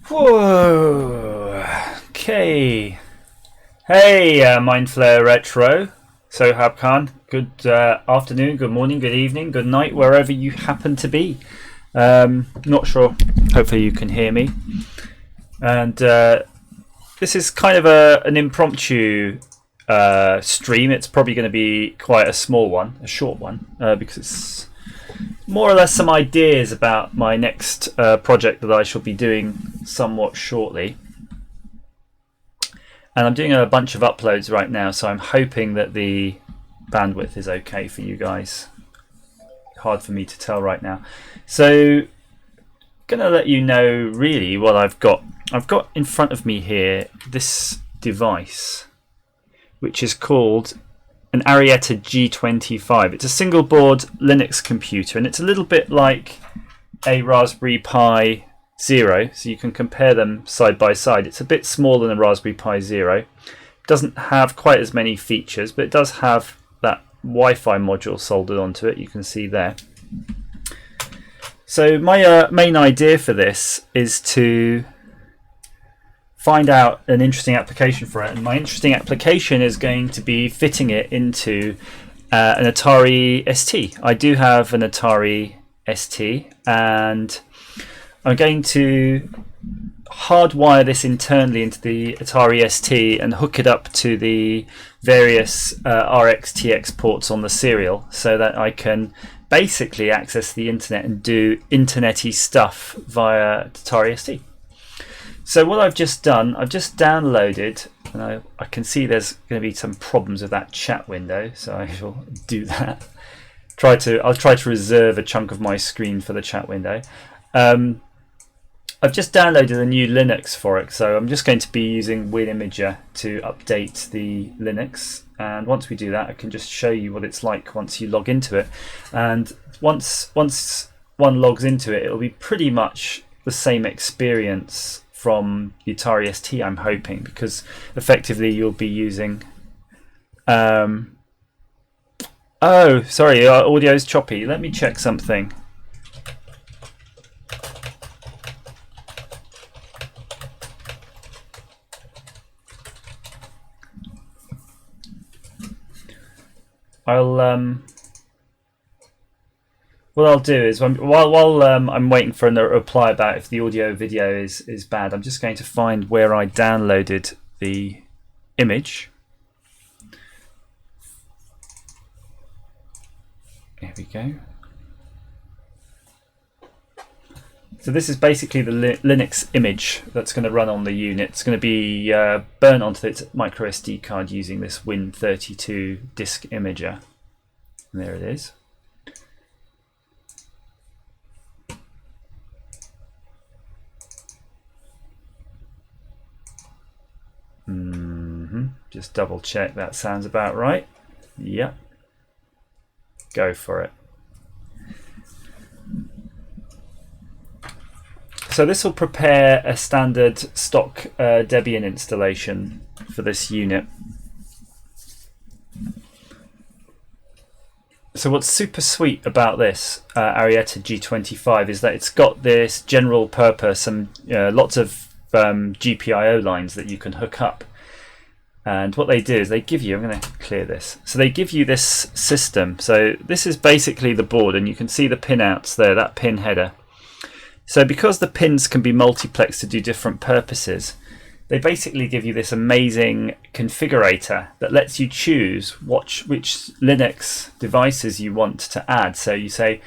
Whoa. Okay. Hey, Mindflayer Retro. Sohab Khan. Good afternoon, good morning, good evening, good night, wherever you happen to be. Not sure. Hopefully you can hear me. And this is kind of an impromptu stream. It's probably going to be quite a small one, a short one, because it's more or less some ideas about my next project that I shall be doing somewhat shortly. And I'm doing a bunch of uploads right now, so I'm hoping that the bandwidth is okay for you guys. Hard for me to tell right now. So, gonna let you know really what I've got. I've got in front of me here this device, which is called an Arietta G25. It's a single board Linux computer, and it's a little bit like a Raspberry Pi Zero, so you can compare them side by side. It's a bit smaller than a Raspberry Pi Zero. It doesn't have quite as many features, but it does have that Wi-Fi module soldered onto it. You can see there. So my main idea for this is to find out an interesting application for it, and my interesting application is going to be fitting it into an Atari ST. I do have an Atari ST, and I'm going to hardwire this internally into the Atari ST and hook it up to the various RX-TX ports on the serial, so that I can basically access the internet and do internet-y stuff via Atari ST. So what I've just done, I've just downloaded, and I can see there's going to be some problems with that chat window, so I shall do that. I'll try to reserve a chunk of my screen for the chat window. I've just downloaded a new Linux for it, so I'm just going to be using WinImager to update the Linux. And once we do that, I can just show you what it's like once you log into it. And once one logs into it, it'll be pretty much the same experience from the Atari ST, I'm hoping, because effectively you'll be using... oh, sorry, our audio's choppy. Let me check something. What I'll do is while I'm waiting for a reply about if the audio video is bad, I'm just going to find where I downloaded the image. There we go. So this is basically the Linux image that's going to run on the unit. It's going to be burnt onto its micro SD card using this Win32 disk imager. And there it is. Just double check that sounds about right. Yep. Go for it. So this will prepare a standard stock Debian installation for this unit. So what's super sweet about this Arietta G25 is that it's got this general purpose and lots of GPIO lines that you can hook up. And what they do is they give you, I'm going to clear this, so they give you this system. So this is basically the board, and you can see the pinouts there, that pin header. So because the pins can be multiplexed to do different purposes, they basically give you this amazing configurator that lets you choose which Linux devices you want to add. So you say,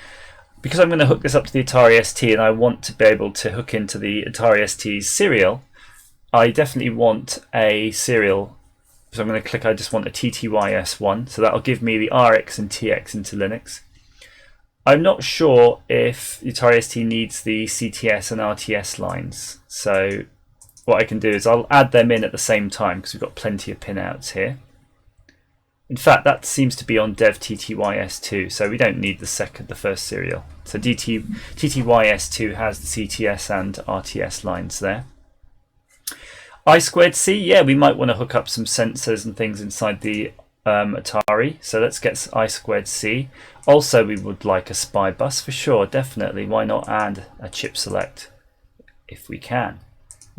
because I'm going to hook this up to the Atari ST and I want to be able to hook into the Atari ST's serial, I definitely want a serial. So I'm going to click, I just want a TTYS1. So that'll give me the RX and TX into Linux. I'm not sure if the Atari ST needs the CTS and RTS lines. So what I can do is I'll add them in at the same time because we've got plenty of pinouts here. In fact, that seems to be on dev TTYS2, so we don't need the first serial. So TTYS2 has the CTS and RTS lines there. I2C, yeah, we might want to hook up some sensors and things inside the Atari. So let's get I2C. Also, we would like a SPI bus for sure, definitely. Why not add a chip select if we can?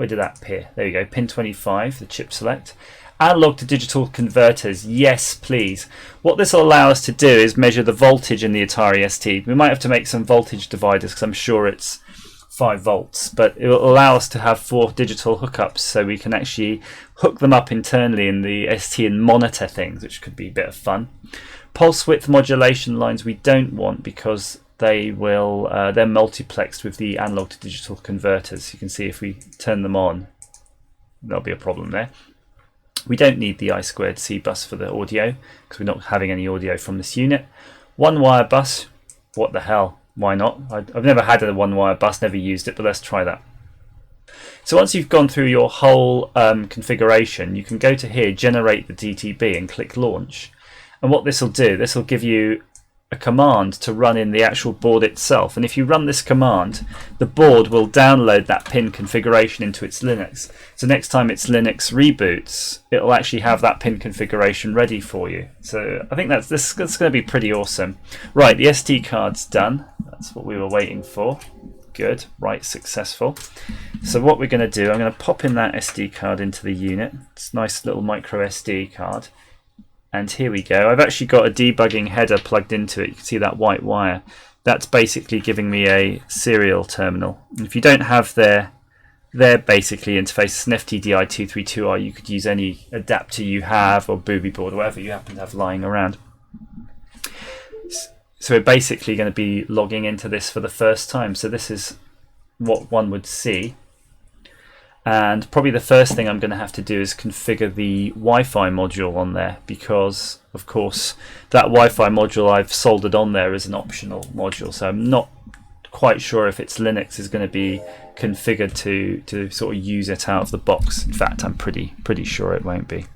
Where did that appear? There we go, pin 25, the chip select. Analog to digital converters, yes please. What this will allow us to do is measure the voltage in the Atari ST. We might have to make some voltage dividers because I'm sure it's 5 volts, but it will allow us to have 4 digital hookups, so we can actually hook them up internally in the ST and monitor things, which could be a bit of fun. Pulse width modulation lines we don't want because they're multiplexed with the analog to digital converters. You can see if we turn them on, there'll be a problem there. We don't need the I2C bus for the audio because we're not having any audio from this unit. One wire bus, what the hell, why not? I've never had a one wire bus, never used it, but let's try that. So once you've gone through your whole configuration, you can go to here, generate the DTB, and click launch. And what this will do, this will give you a command to run in the actual board itself, and if you run this command, the board will download that pin configuration into its Linux. So next time its Linux reboots, it'll actually have that pin configuration ready for you. So I think that's going to be pretty awesome. Right, the SD card's done. That's what we were waiting for. Good, right, successful. So what we're going to do, I'm going to pop in that SD card into the unit. It's a nice little micro SD card. And here we go. I've actually got a debugging header plugged into it. You can see that white wire. That's basically giving me a serial terminal. And if you don't have their basically interface, it's an FTDI232R. You could use any adapter you have, or booby board, or whatever you happen to have lying around. So we're basically going to be logging into this for the first time. So this is what one would see. And probably the first thing I'm going to have to do is configure the Wi-Fi module on there, because of course that Wi-Fi module I've soldered on there is an optional module, so I'm not quite sure if its Linux is going to be configured to sort of use it out of the box. In fact, I'm pretty sure it won't be.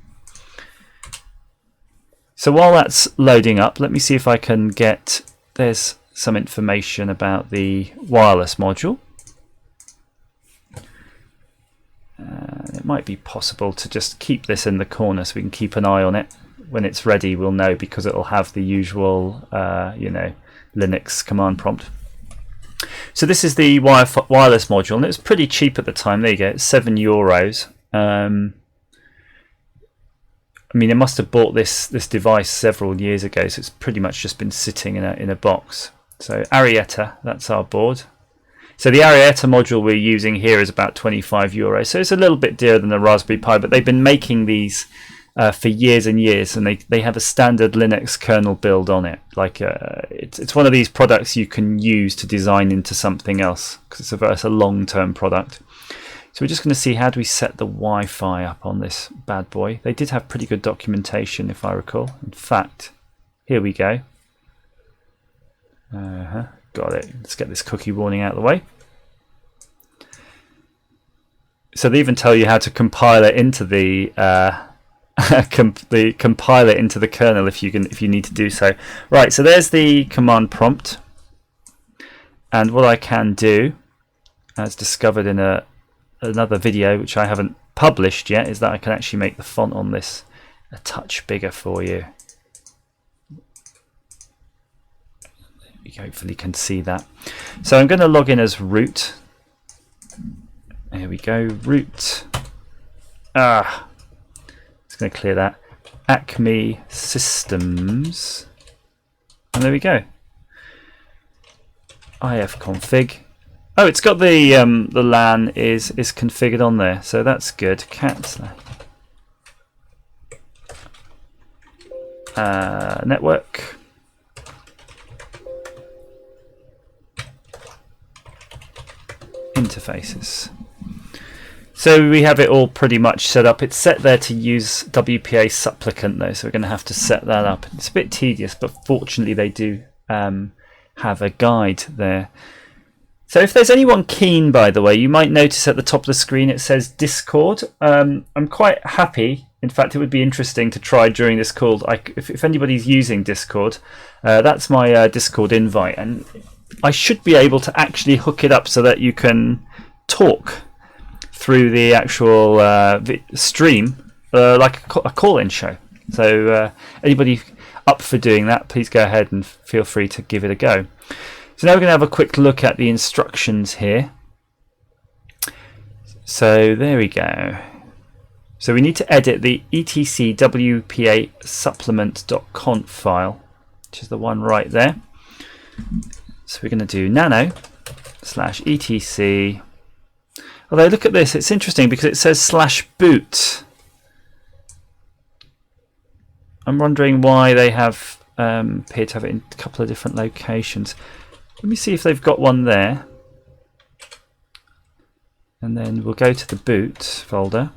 So while that's loading up, let me see if I can get, there's some information about the wireless module. It might be possible to just keep this in the corner so we can keep an eye on it. When it's ready, we'll know, because it'll have the usual Linux command prompt. So this is the wireless module, and it was pretty cheap at the time. There you go, it's €7. I mean, I must have bought this device several years ago, so it's pretty much just been sitting in a box. So Arietta, that's our board. So the Arietta module we're using here is about €25, so it's a little bit dearer than the Raspberry Pi, but they've been making these for years and years, and they have a standard Linux kernel build on it. Like it's one of these products you can use to design into something else, because it's a long-term product. So we're just going to see, how do we set the Wi-Fi up on this bad boy. They did have pretty good documentation, if I recall. In fact, here we go. Got it. Let's get this cookie warning out of the way. So they even tell you how to compile it into the compile it into the kernel if you need to do so. Right. So there's the command prompt, and what I can do, as discovered in another video which I haven't published yet, is that I can actually make the font on this a touch bigger for you. You hopefully can see that. So I'm going to log in as root. There we go, root. Just going to clear that. Acme Systems, and there we go. ifconfig. Oh, it's got the LAN is configured on there, so that's good. Cat network. Interfaces. So we have it all pretty much set up. It's set there to use WPA supplicant though, so we're going to have to set that up. It's a bit tedious, but fortunately they do have a guide there. So if there's anyone keen, by the way, you might notice at the top of the screen it says Discord. I'm quite happy. In fact, it would be interesting to try during this call. If anybody's using Discord, that's my Discord invite, and I should be able to actually hook it up so that you can talk through the actual stream like a call-in show. So anybody up for doing that, please go ahead and feel free to give it a go. So now we're going to have a quick look at the instructions here. So there we go. So we need to edit the etc wpa supplement.conf file, which is the one right there. So we're going to do nano /etc. Although look at this, it's interesting because it says /boot. I'm wondering why they have appear to have it in a couple of different locations. Let me see if they've got one there. And then we'll go to the boot folder.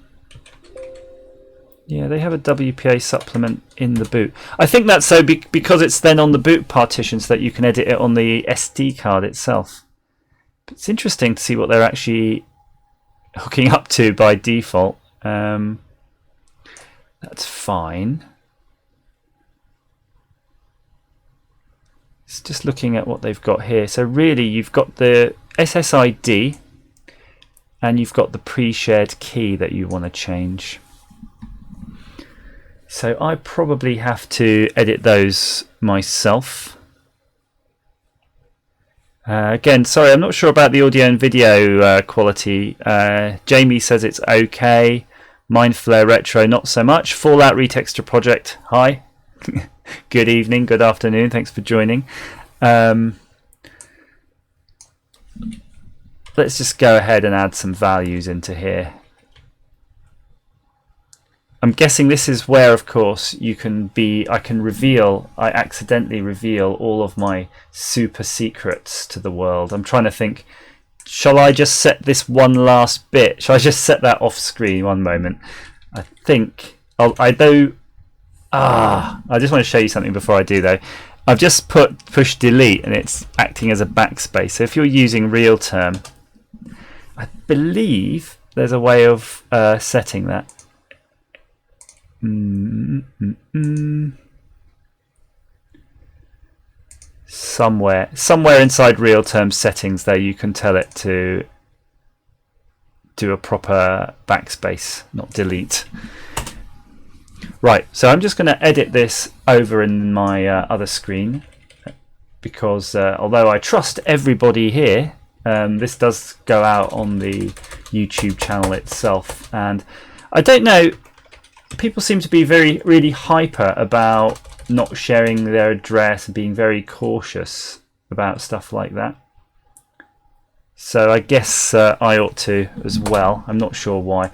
Yeah, they have a WPA supplement in the boot. I think that's so because it's then on the boot partition so that you can edit it on the SD card itself. But it's interesting to see what they're actually hooking up to by default. That's fine. It's just looking at what they've got here. So really you've got the SSID and you've got the pre-shared key that you want to change. So I probably have to edit those myself. Again, sorry, I'm not sure about the audio and video quality. Jamie says it's okay. Mindflare Retro, not so much. Fallout Retexture Project, hi. Good evening, good afternoon, thanks for joining. Let's just go ahead and add some values into here. I'm guessing this is where, of course, I accidentally reveal all of my super secrets to the world. I'm trying to think, shall I just set this one last bit? Shall I just set that off screen? One moment. I think, I just want to show you something before I do though. I've just push delete and it's acting as a backspace. So if you're using real term, I believe there's a way of setting that. Somewhere inside real term settings there you can tell it to do a proper backspace, not delete. Right, so I'm just going to edit this over in my other screen because although I trust everybody here, this does go out on the YouTube channel itself, and I don't know, people seem to be really hyper about not sharing their address and being very cautious about stuff like that. So I guess I ought to as well. I'm not sure why.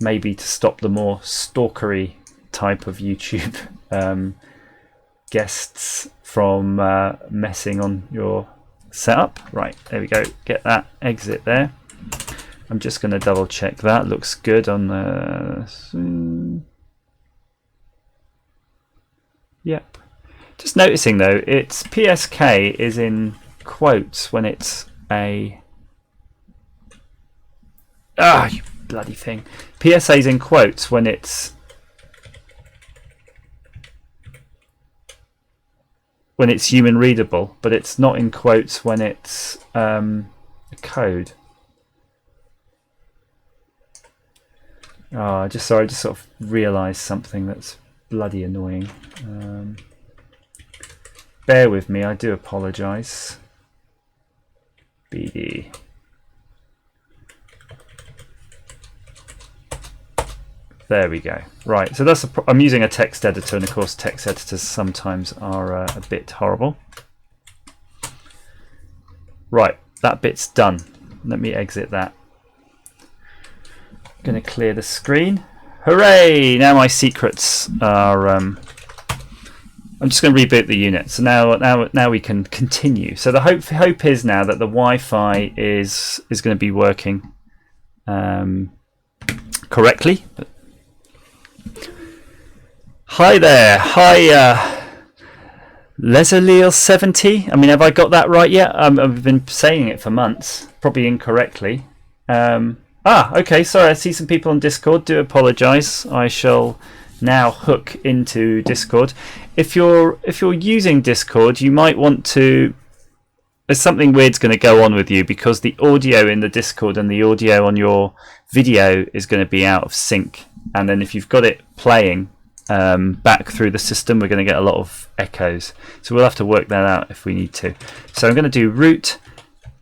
Maybe to stop the more stalkery type of YouTube guests from messing on your setup. Right, there we go. Get that exit there. I'm just going to double check that. Looks good on the... Yep. Just noticing though, it's PSK is in quotes when it's a... you bloody thing. PSA is in quotes when it's human readable, but it's not in quotes when it's a code. I just sort of realised something that's bloody annoying. Bear with me, I do apologise. BD. There we go. Right, so that's I'm using a text editor, and of course text editors sometimes are a bit horrible. Right, that bit's done. Let me exit that. I'm going to clear the screen. Hooray! Now my secrets are... I'm just going to reboot the unit. So now we can continue. So the hope is now that the Wi-Fi is going to be working correctly. Hi there. Hi, Lesaleel70. I mean, have I got that right yet? I've been saying it for months, probably incorrectly. Okay, sorry, I see some people on Discord. Do apologise. I shall now hook into Discord. If you're using Discord, you might want to... There's something weird's going to go on with you because the audio in the Discord and the audio on your video is going to be out of sync. And then if you've got it playing back through the system, we're going to get a lot of echoes. So we'll have to work that out if we need to. So I'm going to do root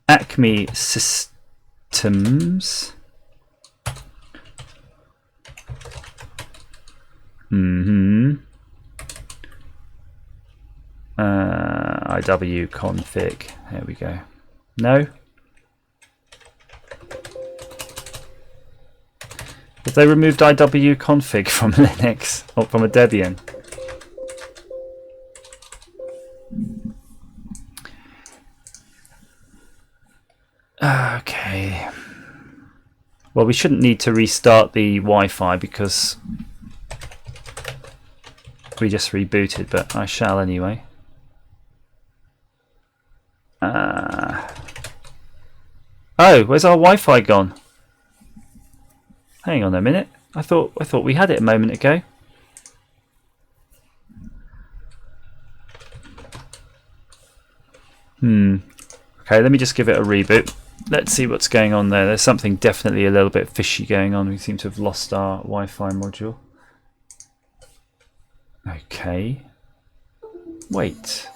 acme systems. IW config. There we go. No. Have they removed IW config from Linux or from a Debian? Okay. Well, we shouldn't need to restart the Wi-Fi because we just rebooted, but I shall anyway. Oh, where's our Wi-Fi gone? Hang on a minute. I thought we had it a moment ago. Okay, let me just give it a reboot. Let's see what's going on there. There's something definitely a little bit fishy going on. We seem to have lost our Wi-Fi module. Okay. Wait.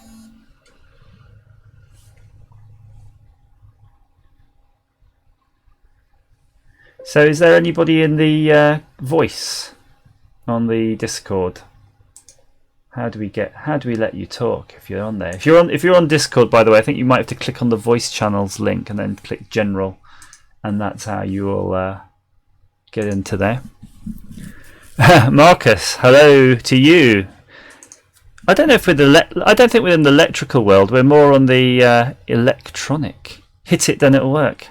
So is there anybody in the voice on the Discord? How do we let you talk if you're on there? If you're on Discord, by the way, I think you might have to click on the voice channels link and then click general, and that's how you will get into there. Marcus, hello to you. I don't know if I don't think we're in the electrical world. We're more on the electronic. Hit it, then it'll work.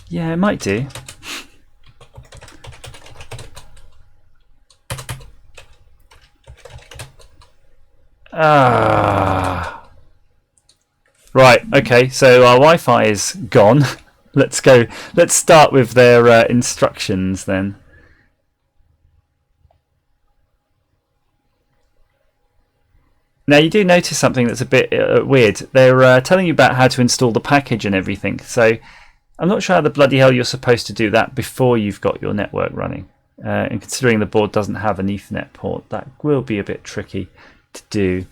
Yeah, it might do. Right, okay, so our Wi-Fi is gone. Let's go. Let's start with their instructions then. Now you do notice something that's a bit weird. They're telling you about how to install the package and everything. So I'm not sure how the bloody hell you're supposed to do that before you've got your network running. And considering the board doesn't have an Ethernet port, that will be a bit tricky to do.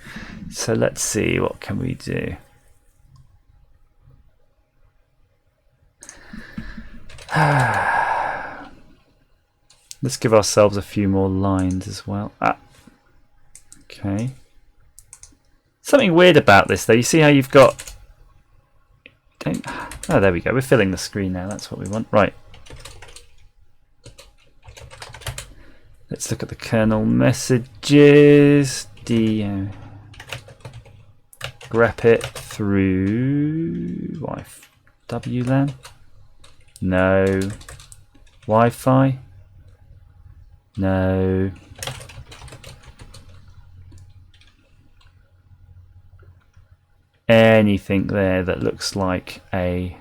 So let's see, what can we do? Let's give ourselves a few more lines as well. Okay. Something weird about this though. You see how you've got... Oh, there we go. We're filling the screen now. That's what we want. Right. Let's look at the kernel messages. Grep it through WLAN. No. Wi-Fi. No. Anything there that looks like a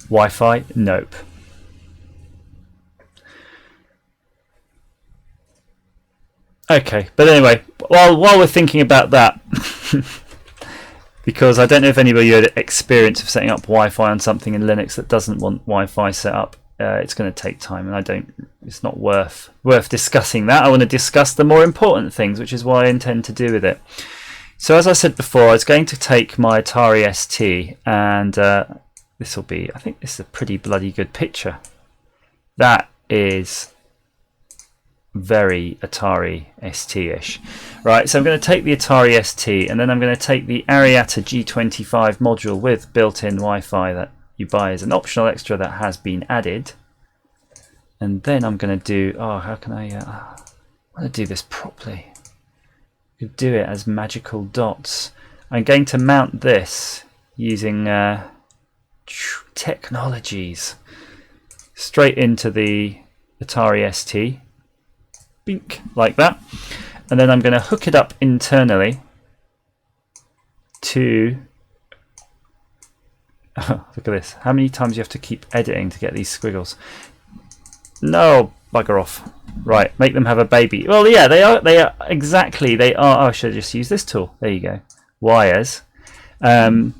Wi-Fi? Nope. Okay, but anyway, while we're thinking about that, because I don't know if anybody had experience of setting up Wi-Fi on something in Linux that doesn't want Wi-Fi set up, it's going to take time, and it's not worth discussing that. I want to discuss the more important things, which is what I intend to do with it. So as I said before, I was going to take my Atari ST, and this will be, I think this is a pretty bloody good picture. That is very Atari ST-ish. Right, so I'm going to take the Atari ST, and then I'm going to take the Arietta G25 module with built-in Wi-Fi that you buy as an optional extra that has been added. And then I'm going to do, how can I want to do this properly. You could do it as magical dots. I'm going to mount this using technologies straight into the Atari ST. Bink, like that. And then I'm going to hook it up internally to... Oh, look at this. How many times do you have to keep editing to get these squiggles? No, bugger off. Right, make them have a baby. Well, yeah, they are exactly. They are. Oh, I should have just used this tool. There you go. Wires, to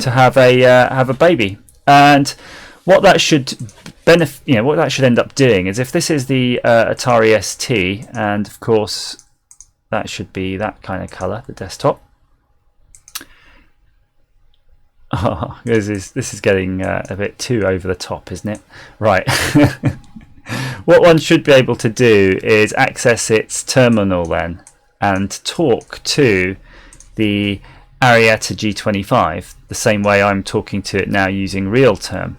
have a baby. And what that should what that should end up doing is, if this is the Atari ST, and of course that should be that kind of color, the desktop. Oh, this is getting a bit too over the top, isn't it? Right. what one should be able to do is access its terminal then and talk to the Arietta G25 the same way I'm talking to it now using realterm.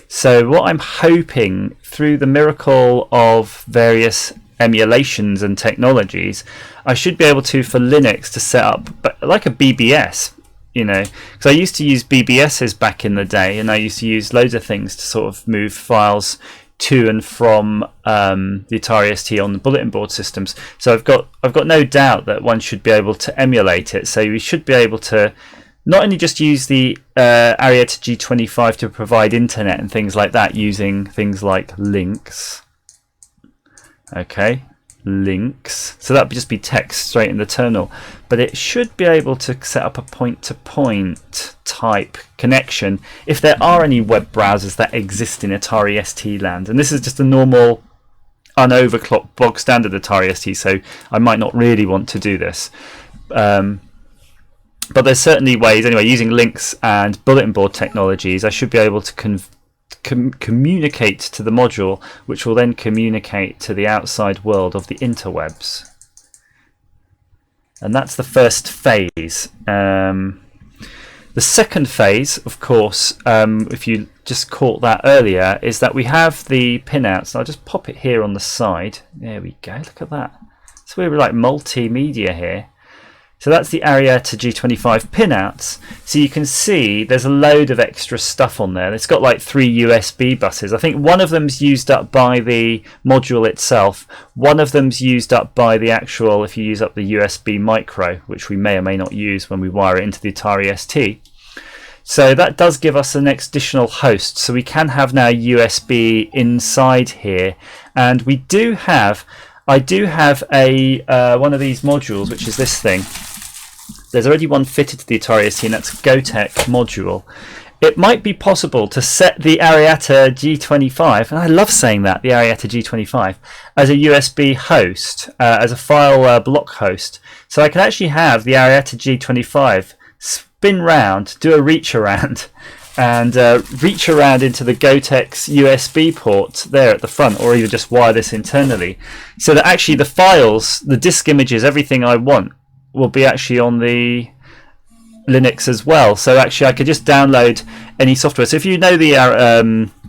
So what I'm hoping, through the miracle of various emulations and technologies, I should be able to, for Linux, to set up like a BBS, you know, because I used to use BBSs back in the day, and I used to use loads of things to sort of move files to and from the Atari ST on the bulletin board systems. So I've got no doubt that one should be able to emulate it. So we should be able to not only just use the Arietta G25 to provide internet and things like that, using things like links. Okay, links. So that would just be text straight in the terminal. But it should be able to set up a point-to-point type connection if there are any web browsers that exist in Atari ST land. And this is just a normal, unoverclocked, bog standard Atari ST, so I might not really want to do this. But there's certainly ways, anyway, using links and bulletin board technologies, I should be able to communicate to the module, which will then communicate to the outside world of the interwebs. And that's the first phase. The second phase, of course, if you just caught that earlier, is that we have the pinouts. I'll just pop it here on the side. There we go, look at that. So we're like multimedia here. So that's the Arietta G25 pinouts. So you can see there's a load of extra stuff on there. It's got like 3 USB buses. I think one of them's used up by the module itself. One of them's used up by the actual, if you use up the USB micro, which we may or may not use when we wire it into the Atari ST. So that does give us an additional host. So we can have now USB inside here. And we do have, I do have a one of these modules, which is this thing. There's already one fitted to the Atari ST, and that's Gotek module. It might be possible to set the Arietta G25, and I love saying that, the Arietta G25, as a USB host, as a file block host. So I can actually have the Arietta G25 spin round, do a reach around, and reach around into the Gotek's USB port there at the front, or even just wire this internally, so that actually the files, the disk images, everything I want will be actually on the Linux as well. So actually I could just download any software. So if you know the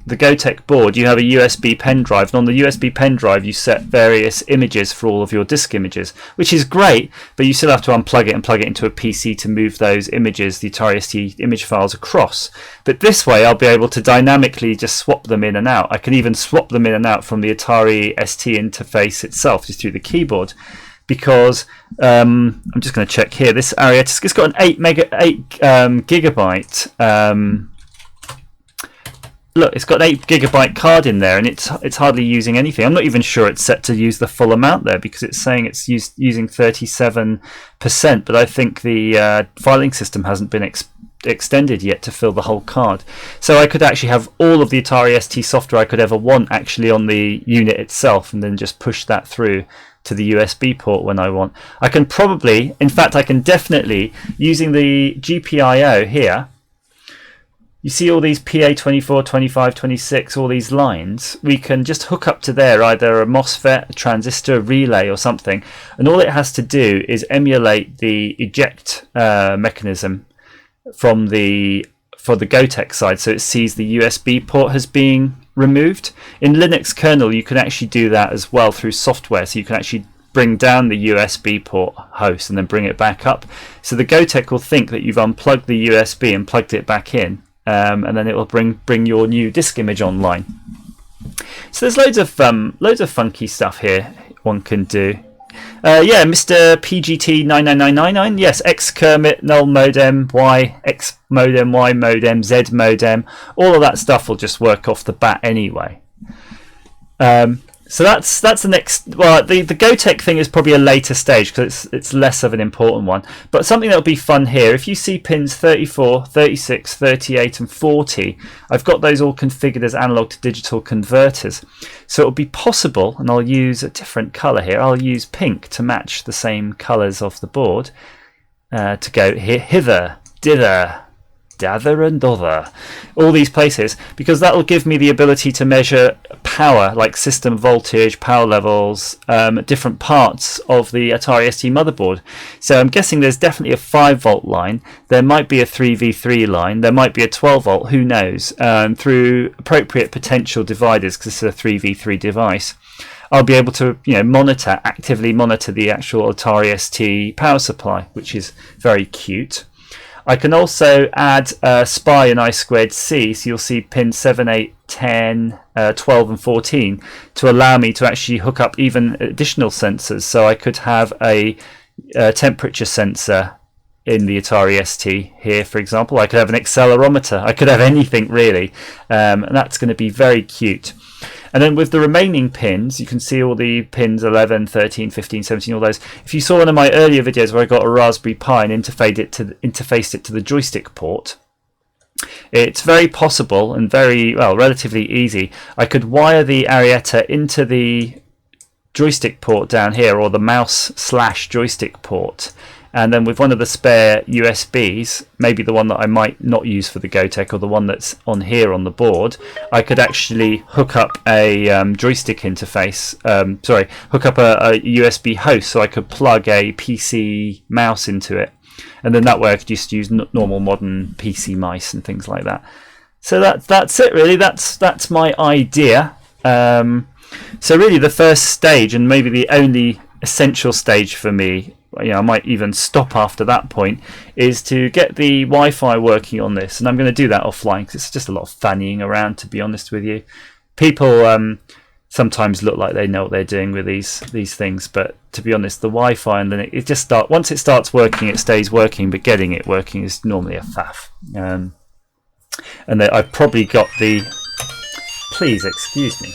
Gotek board, you have a USB pen drive, and on the USB pen drive you set various images for all of your disk images, which is great, but you still have to unplug it and plug it into a PC to move those images, the Atari ST image files, across. But this way I'll be able to dynamically just swap them in and out. I can even swap them in and out from the Atari ST interface itself, just through the keyboard, because I'm just going to check here. This Arietta, it's got an 8 gigabyte. Look, it's got an 8 gigabyte card in there, and it's hardly using anything. I'm not even sure it's set to use the full amount there, because it's saying it's using 37%. But I think the filing system hasn't been extended yet to fill the whole card. So I could actually have all of the Atari ST software I could ever want actually on the unit itself, and then just push that through to the USB port when I want. I can probably, in fact I can definitely, using the GPIO here, you see all these PA 24, 25, 26, all these lines, we can just hook up to there either a MOSFET, a transistor, a relay or something, and all it has to do is emulate the eject mechanism for the Gotek side, so it sees the USB port as being removed. In Linux kernel you can actually do that as well through software, so you can actually bring down the USB port host and then bring it back up. So the Gotek will think that you've unplugged the USB and plugged it back in, and then it will bring your new disk image online. So there's loads of funky stuff here one can do. Yeah, Mr. PGT 99999, yes, X Kermit, null modem, Y, X modem, Y modem, Z modem, all of that stuff will just work off the bat anyway. So that's the next. Well, the Gotek thing is probably a later stage because it's less of an important one. But something that'll be fun here, if you see pins 34, 36, 38 and 40, I've got those all configured as analog to digital converters. So it'll be possible, and I'll use a different color here. I'll use pink to match the same colors of the board, to go here, hither, dither, dather and other, all these places, because that will give me the ability to measure power, like system voltage, power levels, different parts of the Atari ST motherboard. So I'm guessing there's definitely a 5-volt line, there might be a 3v3 line, there might be a 12-volt, who knows, through appropriate potential dividers, because this is a 3v3 device. I'll be able to, actively monitor the actual Atari ST power supply, which is very cute. I can also add SPI and I2C, so you'll see pins 7, 8, 10, 12 and 14 to allow me to actually hook up even additional sensors. So I could have a temperature sensor in the Atari ST here, for example. I could have an accelerometer. I could have anything really, and that's going to be very cute. And then with the remaining pins, you can see all the pins 11, 13, 15, 17, all those. If you saw one of my earlier videos where I got a Raspberry Pi and interfaced it to the joystick port, it's very possible and very, relatively easy. I could wire the Arietta into the joystick port down here, or the mouse/joystick port, and then with one of the spare USBs, maybe the one that I might not use for the Gotek, or the one that's on here on the board, I could actually hook up a joystick interface, hook up a USB host, so I could plug a PC mouse into it, and then that way I could just use normal modern PC mice and things like that. So that's it really, that's my idea. So really the first stage, and maybe the only essential stage for me, I might even stop after that point, is to get the Wi-Fi working on this, and I'm going to do that offline because it's just a lot of fannying around, to be honest with you. People sometimes look like they know what they're doing with these things, but to be honest, the Wi-Fi, and then it just once it starts working, it stays working, but getting it working is normally a faff. And I've probably got the... Please excuse me.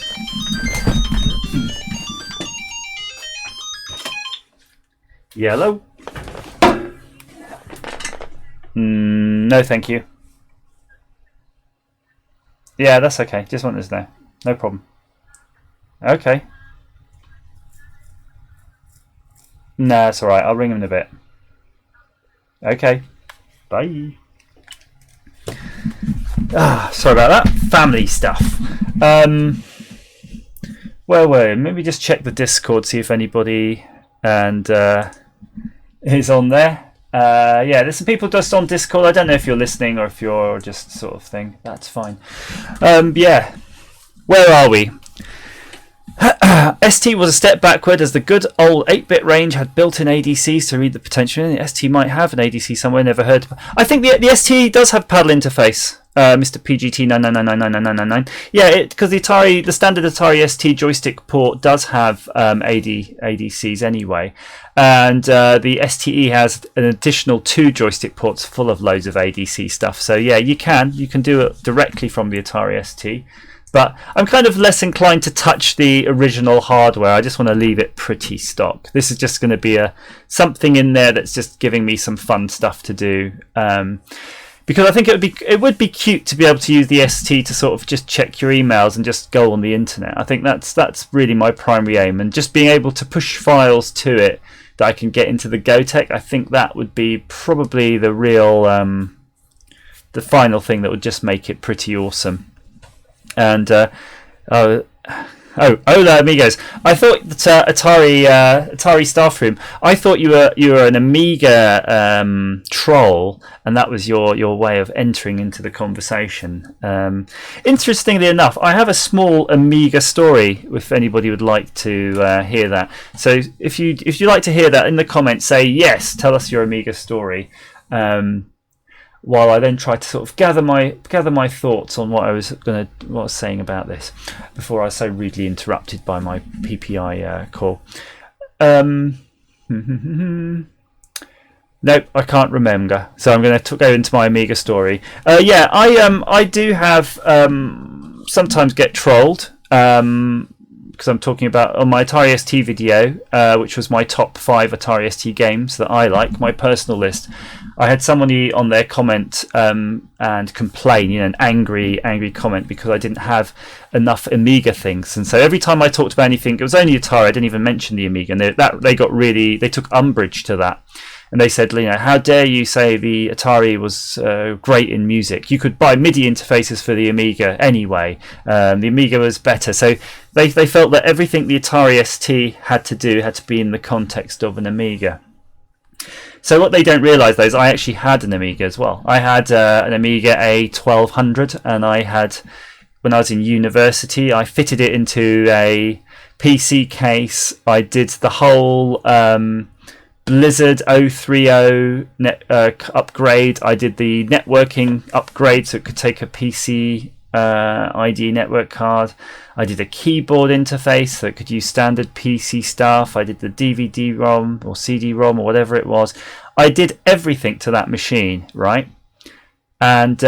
Yellow? No, thank you. Yeah, that's okay. Just want this now. No problem. Okay. No, it's alright. I'll ring him in a bit. Okay. Bye. Sorry about that. Family stuff. Well, maybe just check the Discord, see if anybody is on there. Yeah, there's some people just on Discord. I don't know if you're listening or if you're just sort of thing. That's fine. Yeah, where are we? ST was a step backward, as the good old 8-bit range had built-in ADCs to read the potential. The ST might have an ADC somewhere, never heard. I think the ST does have paddle interface. Mr. PGT 999999999. Yeah, because the standard Atari ST joystick port does have ADCs anyway, and the STE has an additional 2 joystick ports full of loads of ADC stuff. So yeah, you can do it directly from the Atari ST. But I'm kind of less inclined to touch the original hardware. I just want to leave it pretty stock. This is just going to be something in there that's just giving me some fun stuff to do. Because I think it would be cute to be able to use the ST to sort of just check your emails and just go on the internet. I think that's really my primary aim, and just being able to push files to it that I can get into the Gotek. I think that would be probably the real the final thing that would just make it pretty awesome. And hola amigos. I thought that Atari staff room, I thought you were an Amiga troll, and that was your way of entering into the conversation. Interestingly enough, I have a small Amiga story if anybody would like to hear that. So if you'd like to hear that, in the comments say yes, tell us your Amiga story. While I then try to sort of gather my thoughts on what I was saying about this before I was so rudely interrupted by my PPI call. Nope, I can't remember. So I'm going to go into my Amiga story. Yeah, I do have sometimes get trolled because I'm talking about on my Atari ST video, which was my top 5 Atari ST games that I like, my personal list. I had somebody on there comment and complain, an angry comment because I didn't have enough Amiga things. And so every time I talked about anything, it was only Atari, I didn't even mention the Amiga, and they took umbrage to that. And they said, how dare you say the Atari was great in music? You could buy MIDI interfaces for the Amiga anyway. The Amiga was better. So they felt that everything the Atari ST had to do had to be in the context of an Amiga. So what they don't realise, though, is I actually had an Amiga as well. I had an Amiga A1200, and I had, when I was in university, I fitted it into a PC case. I did the whole Blizzard 030 upgrade. I did the networking upgrade so it could take a PC ID network card. I did a keyboard interface so it could use standard PC stuff. I did the DVD-ROM or CD-ROM or whatever it was. I did everything to that machine, right? And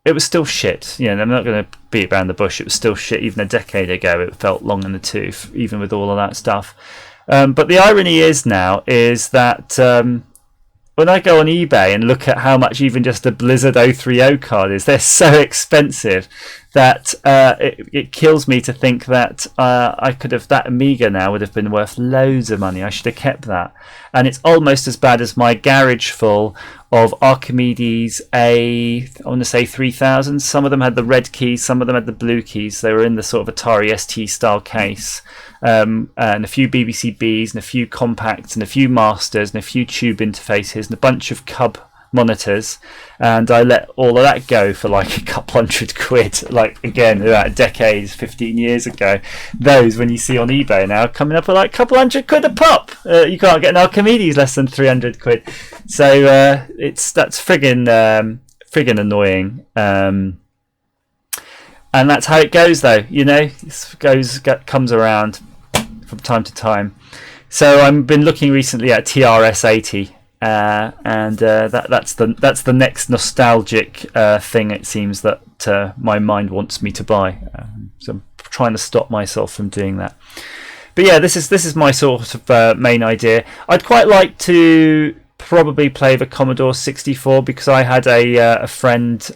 it was still shit. I'm not going to beat around the bush. It was still shit. Even a decade ago, it felt long in the tooth, even with all of that stuff. But the irony is that when I go on eBay and look at how much even just a Blizzard 030 card is, they're so expensive that it kills me to think that that Amiga now would have been worth loads of money. I should have kept that. And it's almost as bad as my garage full of Archimedes I want to say 3000. Some of them had the red keys, some of them had the blue keys. They were in the sort of Atari ST style case. And a few BBC Bs and a few compacts and a few masters and a few tube interfaces and a bunch of cub monitors, and I let all of that go for like a couple £100, like again about a decade, 15 years ago. Those, when you see on eBay now, coming up at like a couple £100 a pop. You can't get an Archimedes less than £300. So that's friggin' annoying. And that's how it goes, though. It comes around from time to time. So I've been looking recently at TRS-80, and that's the next nostalgic thing, it seems, that my mind wants me to buy. So I'm trying to stop myself from doing that. But yeah, this is my sort of main idea. I'd quite like to probably play the Commodore 64 because I had a friend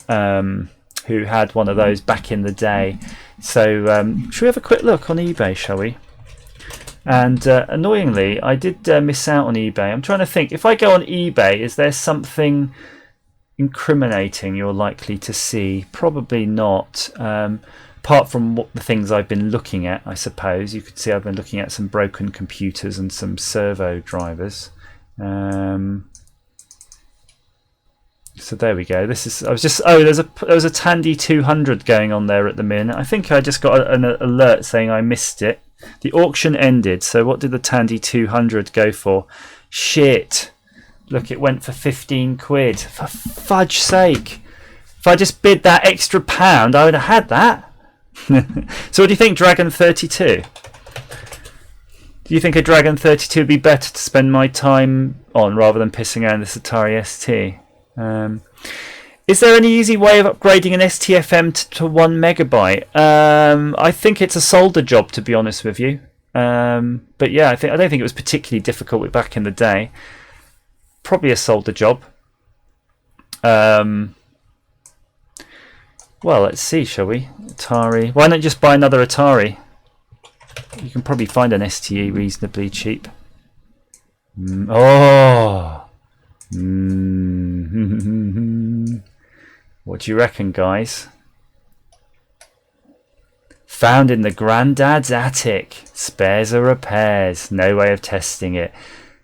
who had one of those back in the day. So should we have a quick look on eBay, shall we? And annoyingly, I did miss out on eBay. I'm trying to think, if I go on eBay, is there something incriminating you're likely to see? Probably not. Apart from the things I've been looking at, I suppose. You could see I've been looking at some broken computers and some servo drivers. So there we go. There's a Tandy 200 going on there at the minute. I think I just got an alert saying I missed it. The auction ended. So what did the Tandy 200 go for? Shit. Look, it went for £15. For fudge's sake. If I just bid that extra £1, I would have had that. So what do you think, Dragon 32? Do you think a Dragon 32 would be better to spend my time on rather than pissing around this Atari ST? Is there any easy way of upgrading an STFM to 1 megabyte? I think it's a solder job, to be honest with you. But yeah, I don't think it was particularly difficult back in the day. Probably a solder job. Well, let's see, shall we? Atari. Why not just buy another Atari? You can probably find an STE reasonably cheap. What do you reckon, guys? Found in the granddad's attic. Spares or repairs. No way of testing it.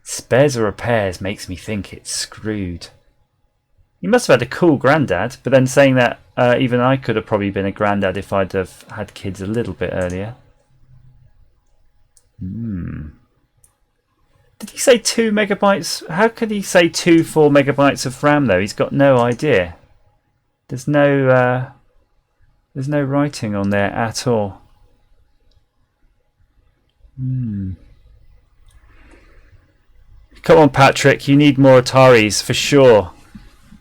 Spares or repairs makes me think it's screwed. You must have had a cool granddad, but then saying that, even I could have probably been a granddad if I'd have had kids a little bit earlier. Did he say 2 megabytes? How could he say 4 megabytes of RAM though? He's got no idea. There's no writing on there at all. Come on, Patrick, you need more Ataris for sure.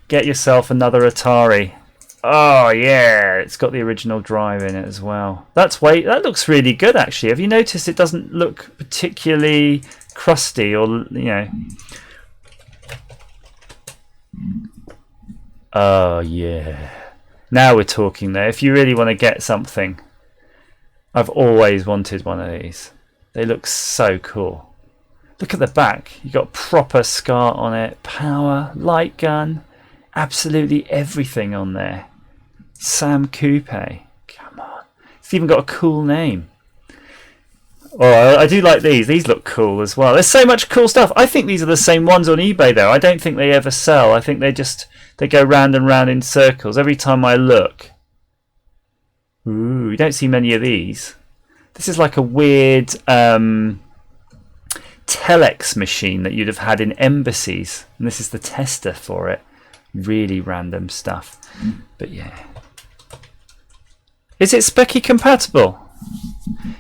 Get yourself another Atari. Oh yeah, it's got the original drive in it as well. That looks really good actually. Have you noticed it doesn't look particularly crusty or, you know? Oh yeah, now we're talking there. If you really want to get something, I've always wanted one of these. They look so cool. Look at the back. You got proper SCART on it, power, light gun, absolutely everything on there. Sam Coupe. Come on. It's even got a cool name. Oh, I do like these. These look cool as well. There's so much cool stuff. I think these are the same ones on eBay though. I don't think they ever sell. I think they go round and round in circles every time I look. Ooh, you don't see many of these. This is like a weird telex machine that you'd have had in embassies, and this is the tester for it. Really random stuff. But yeah. Is it Specky compatible?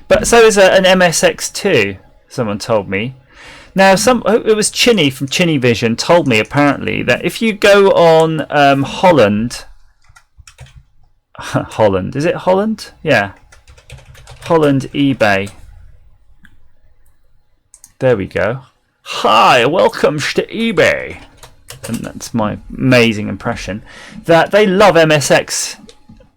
But so is an MSX2, someone told me. Now, it was Chinny from Chinny Vision told me apparently that if you go on Holland, is it Holland? Yeah, Holland eBay. There we go. Hi, welcome to eBay. And that's my amazing impression. That they love MSX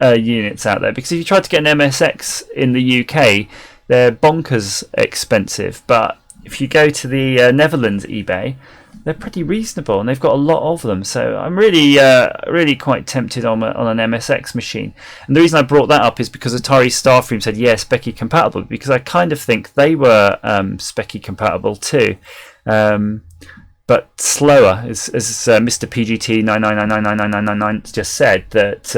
units out there, because if you try to get an MSX in the UK, they're bonkers expensive. But if you go to the Netherlands eBay, they're pretty reasonable, and they've got a lot of them. So I'm really quite tempted on an MSX machine. And the reason I brought that up is because Atari Starframe said yes, Specky compatible, because I kind of think they were Specky compatible too. But slower, as Mr. PGT 999999999 just said, that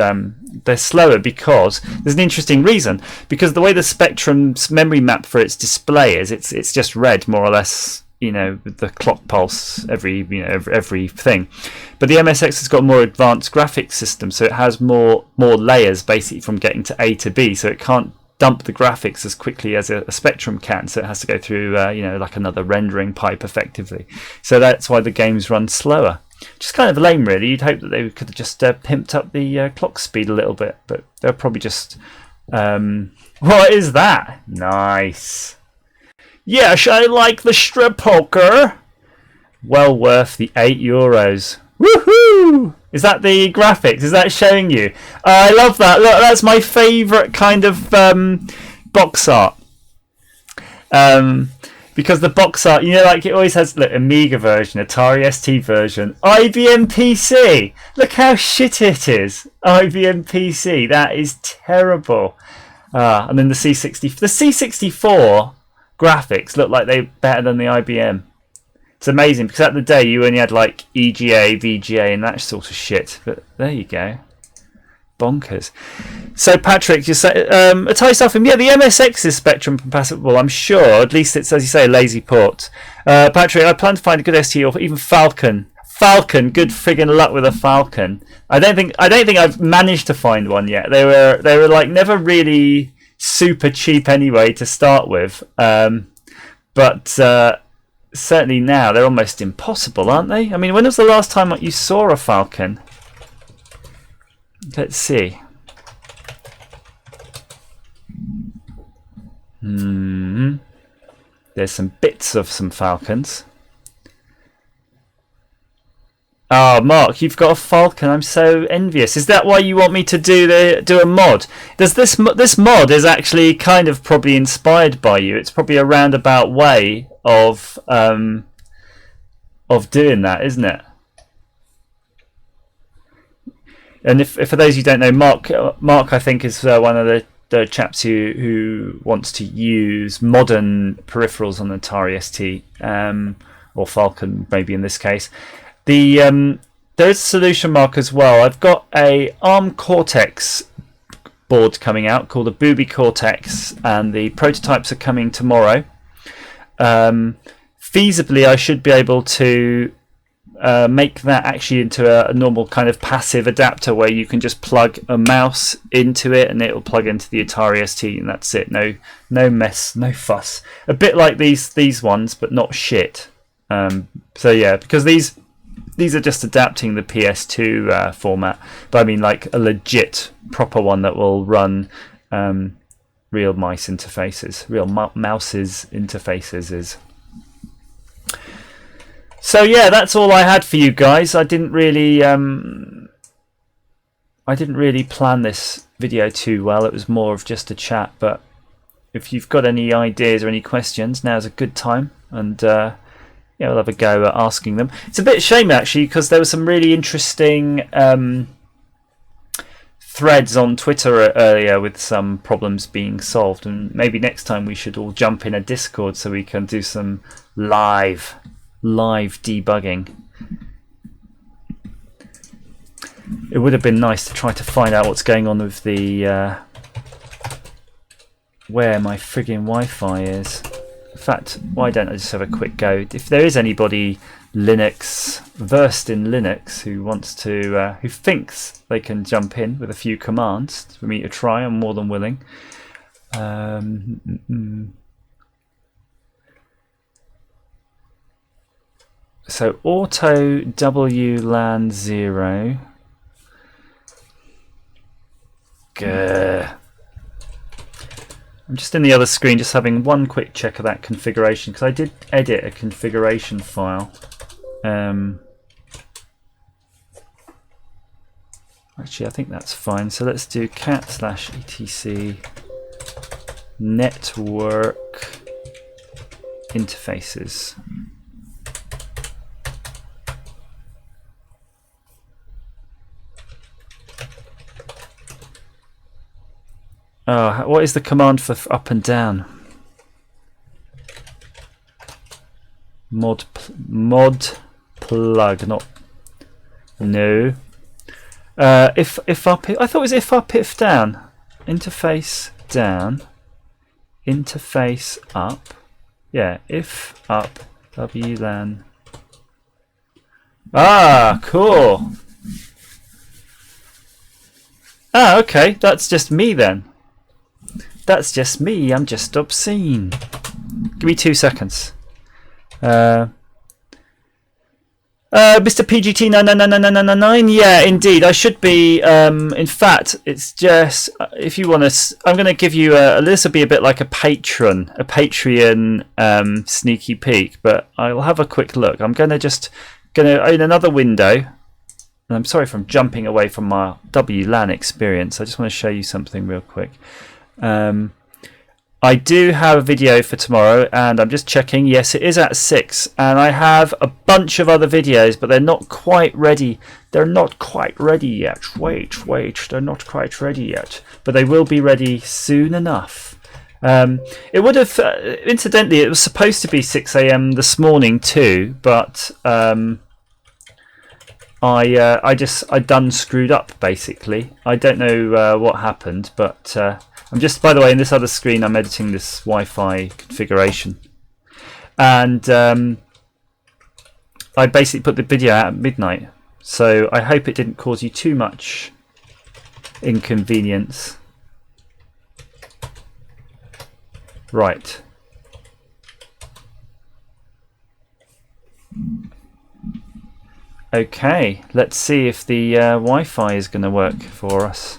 they're slower because there's an interesting reason. Because the way the Spectrum's memory map for its display is, it's just read more or less, with the clock pulse every thing. But the MSX has got a more advanced graphics system, so it has more layers basically from getting to A to B. So it can't dump the graphics as quickly as a Spectrum can, so it has to go through like another rendering pipe effectively. So that's why the games run slower, which is kind of lame really. You'd hope that they could have just pimped up the clock speed a little bit, but they're probably just what is that? Nice. Yes, I like the strip poker. Well worth the €8. Woohoo! Is that the graphics? Is that showing you? I love that. Look, that's my favourite kind of box art. Because the box art, like it always has Amiga version, Atari ST version, IBM PC. Look how shit it is. IBM PC. That is terrible. And then the C64 graphics look like they're better than the IBM. It's amazing, because at the day you only had like EGA, VGA and that sort of shit. But there you go. Bonkers. So Patrick, you say Atari Starframe, yeah, the MSX is Spectrum compatible, I'm sure. At least it's, as you say, a lazy port. Patrick, I plan to find a good ST or even Falcon. Good friggin' luck with a Falcon. I don't think I've managed to find one yet. They were like never really super cheap anyway to start with. But certainly now they're almost impossible, aren't they? I mean, when was the last time you saw a Falcon? Let's see. There's some bits of some Falcons. Oh, Mark, you've got a Falcon. I'm so envious. Is that why you want me to do a mod? Does this mod is actually kind of probably inspired by you? It's probably a roundabout way of doing that, isn't it? And if for those who don't know, Mark I think is one of the chaps who wants to use modern peripherals on Atari ST or Falcon, maybe in this case. There is a solution, Mark, as well. I've got a ARM Cortex board coming out called a Booby Cortex, and the prototypes are coming tomorrow. Feasibly, I should be able to make that actually into a normal kind of passive adapter where you can just plug a mouse into it and it'll plug into the Atari ST, and that's it. No mess, no fuss. A bit like these ones, but not shit. So yeah, because these are just adapting the PS2 format, but I mean like a legit proper one that will run real mice interfaces, real mouses interfaces. So yeah, that's all I had for you guys. I didn't really plan this video too well. It was more of just a chat, but if you've got any ideas or any questions, now's a good time. And yeah, we'll have a go at asking them. It's a bit of a shame actually, because there were some really interesting threads on Twitter earlier with some problems being solved, and maybe next time we should all jump in a Discord so we can do some live debugging. It would have been nice to try to find out what's going on with the where my friggin' Wi-Fi is. In fact, why don't I just have a quick go? If there is anybody versed in Linux who wants to, who thinks they can jump in with a few commands for me to try, I'm more than willing. So auto WLAN 0. Grr. I'm just in the other screen, just having one quick check of that configuration, because I did edit a configuration file. Actually, I think that's fine. So let's do cat/etc network interfaces. Oh, what is the command for up and down? Mod plug, not no. If up, I thought it was if up, if down. Interface down. Interface up. Yeah, if up. WLAN. Ah, cool. Ah, okay. That's just me then. That's just me. I'm just obscene. Give me 2 seconds. Mr. PGT 99999. Yeah, indeed. I should be. In fact, it's just if you want to. I'm going to give you a. This will be a bit like a Patreon sneaky peek. But I'll have a quick look. I'm going to in another window. And I'm sorry if I'm jumping away from my WLAN experience. I just want to show you something real quick. I do have a video for tomorrow, and I'm just checking. Yes, it is at 6, and I have a bunch of other videos, but they're not quite ready. They're not quite ready yet. Wait, they're not quite ready yet, but they will be ready soon enough. It would have, incidentally, it was supposed to be 6 AM this morning too, but I done screwed up basically. I don't know what happened, but I'm just, by the way, in this other screen I'm editing this Wi-Fi configuration, and I basically put the video out at midnight, so I hope it didn't cause you too much inconvenience. Right. Okay, let's see if the Wi-Fi is going to work for us.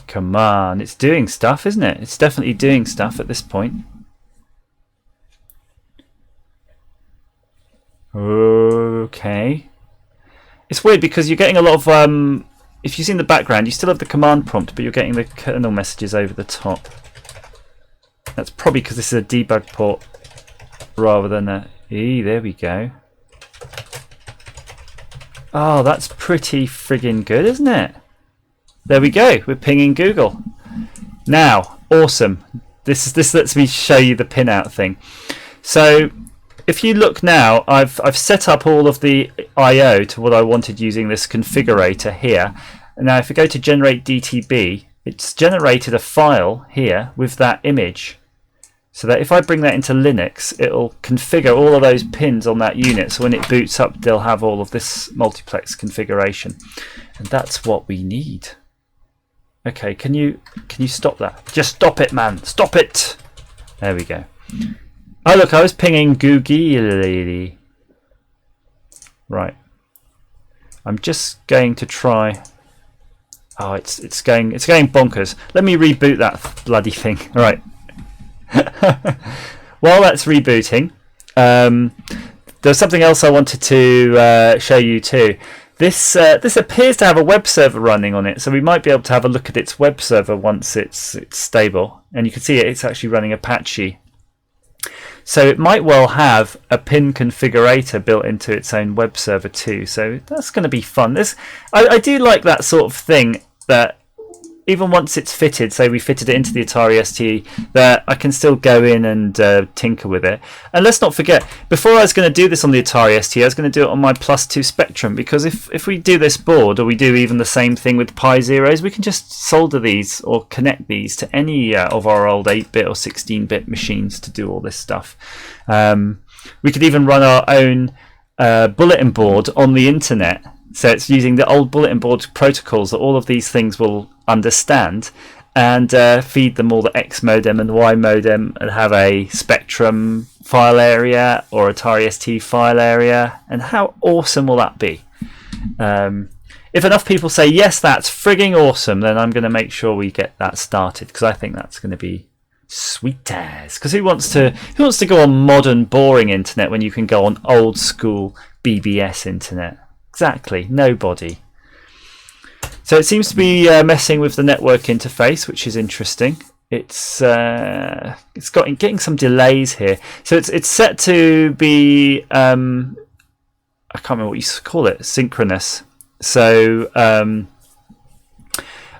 Come on, it's doing stuff, isn't it? It's definitely doing stuff at this point. Okay. It's weird because you're getting a lot of, if you see in the background, you still have the command prompt, but you're getting the kernel messages over the top. That's probably because this is a debug port rather than a... there we go. Oh, that's pretty friggin' good, isn't it? There we go. We're pinging Google. Now, awesome. This lets me show you the pinout thing. So, if you look now, I've set up all of the I/O to what I wanted using this configurator here. And now, if you go to generate DTB, it's generated a file here with that image. So that if I bring that into Linux, it'll configure all of those pins on that unit. So when it boots up, they'll have all of this multiplex configuration, and that's what we need. Okay, can you stop that? Just stop it, man! Stop it! There we go. Oh look, I was pinging Google. Right. I'm just going to try. Oh, it's going bonkers. Let me reboot that bloody thing. All right. While that's rebooting, there's something else I wanted to show you too. This appears to have a web server running on it, so we might be able to have a look at its web server once it's stable. And you can see it's actually running Apache. So it might well have a pin configurator built into its own web server too. So that's going to be fun. I do like that sort of thing, that even once it's fitted, say we fitted it into the Atari ST, that I can still go in and tinker with it. And let's not forget, before I was going to do this on the Atari ST, I was going to do it on my +2 Spectrum, because if we do this board, or we do even the same thing with Pi Zeros, we can just solder these or connect these to any of our old 8-bit or 16-bit machines to do all this stuff. We could even run our own bulletin board on the internet. So it's using the old bulletin board protocols that all of these things will understand, and feed them all the X modem and Y modem, and have a Spectrum file area or Atari ST file area. And how awesome will that be? If enough people say yes, that's frigging awesome, then I'm going to make sure we get that started, because I think that's going to be sweet as. Because who wants to go on modern boring internet when you can go on old school BBS internet? Exactly, nobody. So it seems to be messing with the network interface, which is interesting. It's getting some delays here. So it's set to be I can't remember what you call it, synchronous. So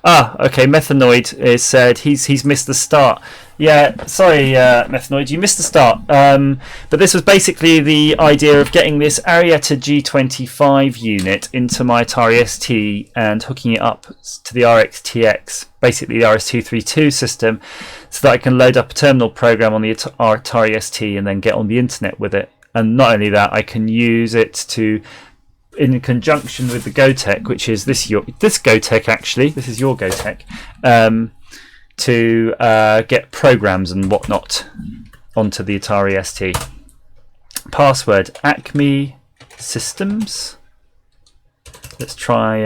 okay, Methanoid is said he's missed the start. Yeah, sorry, Methanoid, you missed the start. But this was basically the idea of getting this Arietta G25 unit into my Atari ST and hooking it up to the RxTX, basically the RS-232 system, so that I can load up a terminal program on the Atari ST and then get on the internet with it. And not only that, I can use it to, in conjunction with the GoTech, which is this GoTech actually, this is your GoTech, to get programs and whatnot onto the Atari ST. Password Acme Systems. Let's try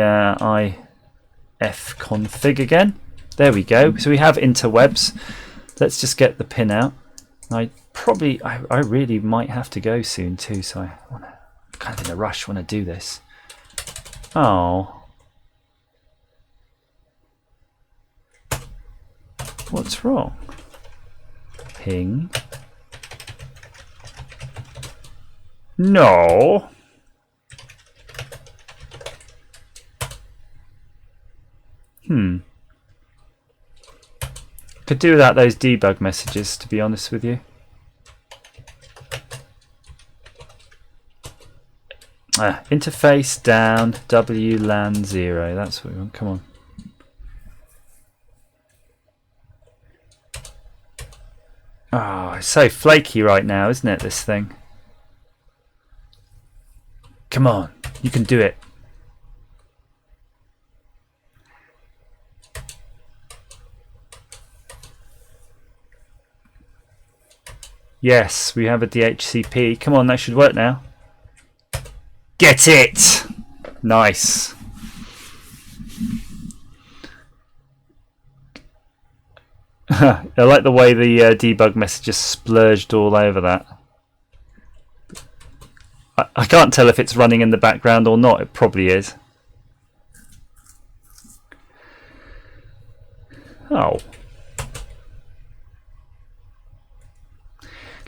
ifconfig again. There we go. So we have interwebs. Let's just get the pin out. I really might have to go soon too, so I'm kind of in a rush when I do this. Oh. What's wrong? Ping. No. Could do without those debug messages, to be honest with you. Interface down, WLAN 0. That's what we want. Come on. Oh, it's so flaky right now, isn't it, this thing? Come on, you can do it. Yes, we have a DHCP. Come on, that should work now. Get it! Nice. I like the way the debug messages splurged all over that. I can't tell if it's running in the background or not. It probably is. Oh.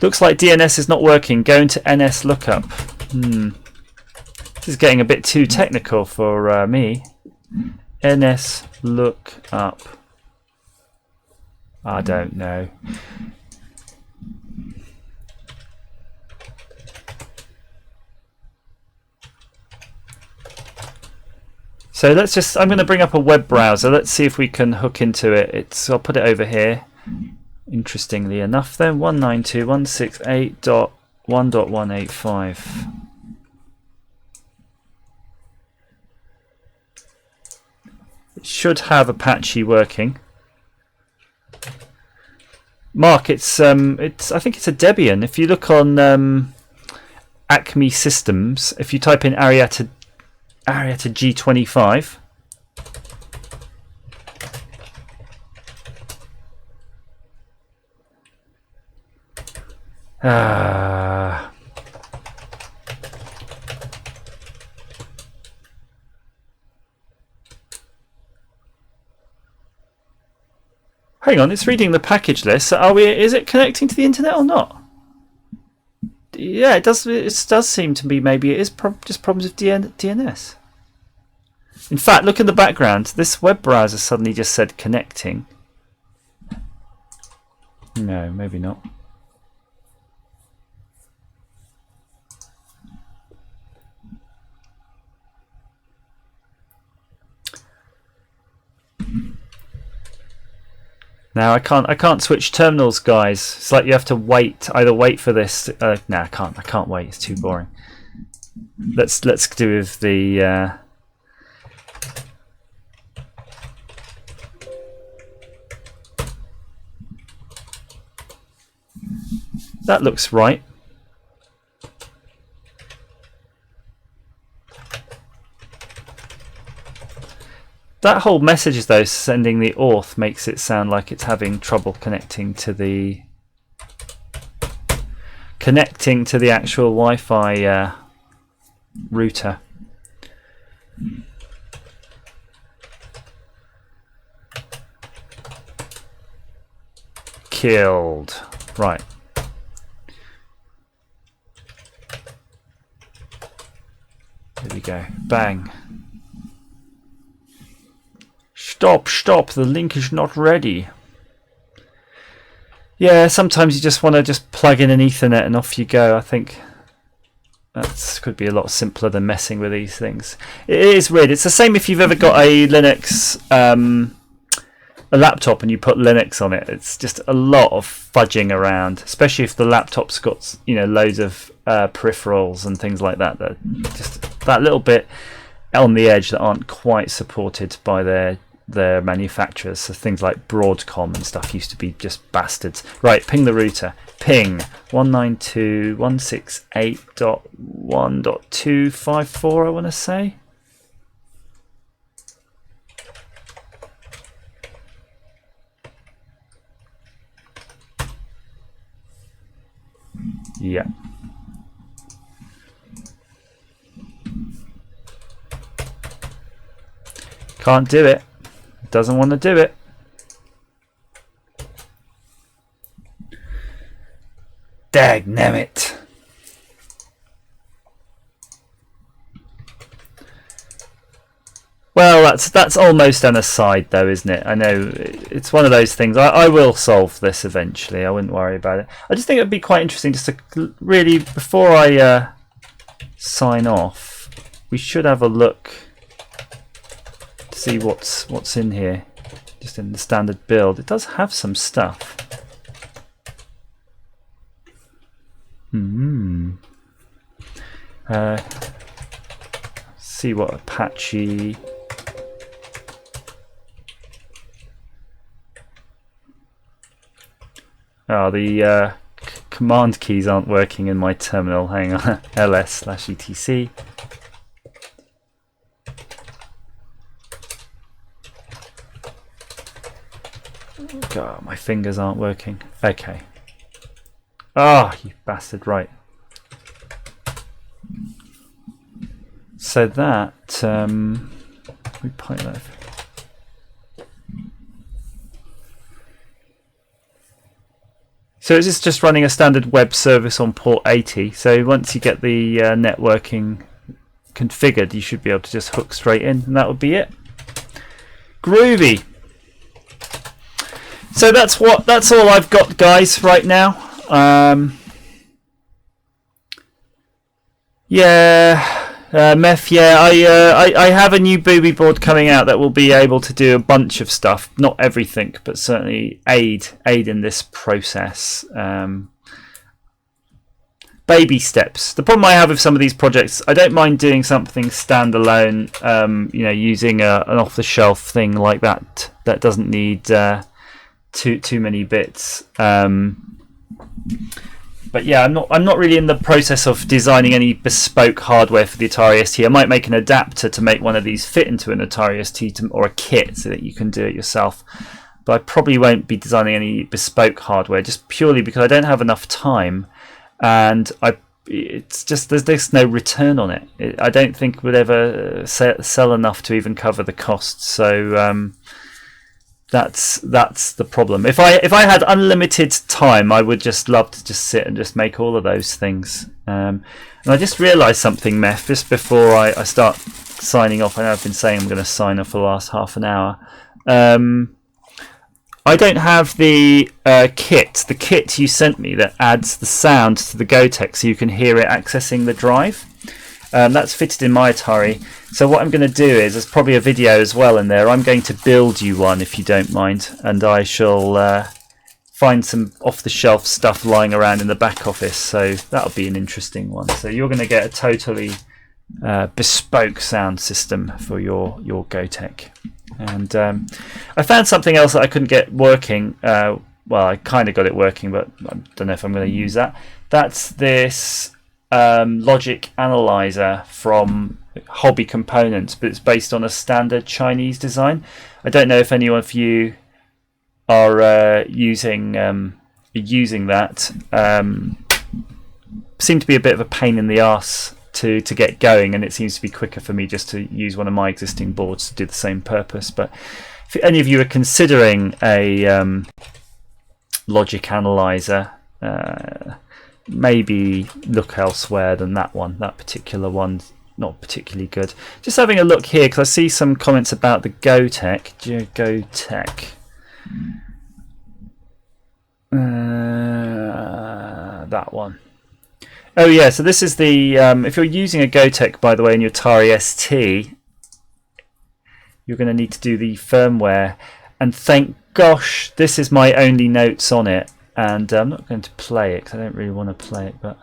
Looks like DNS is not working. Go into NS lookup. This is getting a bit too technical for me. NS lookup. I don't know. So let's just, I'm going to bring up a web browser. Let's see if we can hook into it. I'll put it over here. Interestingly enough then, 192.168.1.185. It should have Apache working. Mark, I think it's a Debian. If you look on Acme Systems, if you type in Arietta G25, hang on, it's reading the package list. So is it connecting to the internet or not? yeah, it does. It does seem to be maybe it is just problems with DNS. In fact, look in the background. This web browser suddenly just said connecting. No, maybe not. Now I can't switch terminals, guys. It's like you have to either wait for this. No, I can't wait. It's too boring. Let's do with the. That looks right. That whole message, though, sending the auth makes it sound like it's having trouble connecting to the actual Wi-Fi router. Killed. Right. There we go. Bang. Stop, the link is not ready. Yeah, sometimes you just want to plug in an Ethernet and off you go. I think that could be a lot simpler than messing with these things. It is weird. It's the same if you've ever got a Linux, a laptop and you put Linux on it. It's just a lot of fudging around, especially if the laptop's got, you know, loads of peripherals and things like that. That just that little bit on the edge that aren't quite supported by their manufacturers. So things like Broadcom and stuff used to be just bastards. Right, ping the router. Ping 192.168.1.254, I want to say. Yeah. Can't do it. Doesn't want to do it. Dagnammit. Well, that's almost an aside, though, isn't it? I know it's one of those things. I will solve this eventually. I wouldn't worry about it. I just think it would be quite interesting just to really, before I sign off, we should have a look. See what's in here, just in the standard build. It does have some stuff. See what Apache. Oh, the command keys aren't working in my terminal. Hang on, ls/etc. God, my fingers aren't working. Okay. Ah, you bastard, right. So that, we pipe that. So is this just running a standard web service on port 80? So once you get the networking configured, you should be able to just hook straight in, and that would be it. Groovy. So that's all I've got, guys, right now. Meth. Yeah, I have a new booby board coming out that will be able to do a bunch of stuff. Not everything, but certainly aid in this process. Baby steps. The problem I have with some of these projects, I don't mind doing something standalone. You know, using an off-the-shelf thing like that doesn't need too many bits. But yeah, I'm not really in the process of designing any bespoke hardware for the Atari ST. I might make an adapter to make one of these fit into an Atari ST or a kit so that you can do it yourself. But I probably won't be designing any bespoke hardware just purely because I don't have enough time, and it's just there's no return on it. I don't think we'd ever sell enough to even cover the costs. So That's the problem. If I had unlimited time, I would just love to just sit and just make all of those things. And I just realised something, Meth, just before I start signing off. I know I've been saying I'm going to sign off for the last half an hour. I don't have the kit you sent me that adds the sound to the Gotek so you can hear it accessing the drive. That's fitted in my Atari. So what I'm going to do is, there's probably a video as well in there, I'm going to build you one if you don't mind, and I shall find some off-the-shelf stuff lying around in the back office, so that'll be an interesting one. So you're going to get a totally bespoke sound system for your Gotek. And I found something else that I couldn't get working. Well, I kind of got it working, but I don't know if I'm going to use that. That's this logic analyzer from Hobby Components, but it's based on a standard Chinese design. I don't know if any of you are using that. Seemed to be a bit of a pain in the arse to get going, and it seems to be quicker for me just to use one of my existing boards to do the same purpose. But if any of you are considering a logic analyzer, maybe look elsewhere than that one. That particular one's not particularly good. Just having a look here, because I see some comments about the Gotek. That one. Oh yeah, so this is the if you're using a Gotek, by the way, in your Atari ST, you're going to need to do the firmware, and thank gosh this is my only notes on it, and I'm not going to play it because I don't really want to play it, but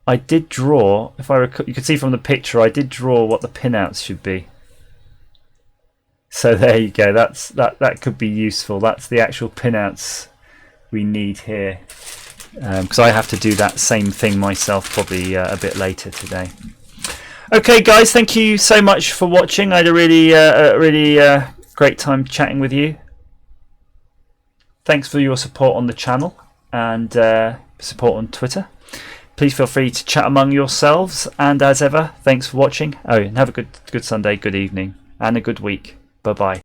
I did draw, if I you can see from the picture, I did draw what the pinouts should be. So there you go, that could be useful. That's the actual pinouts we need here, because I have to do that same thing myself probably a bit later today. Okay guys, thank you so much for watching. I had a really great time chatting with you. Thanks for your support on the channel and support on Twitter. Please feel free to chat among yourselves, and as ever, thanks for watching. Oh, and have a good Sunday, good evening, and a good week. Bye bye.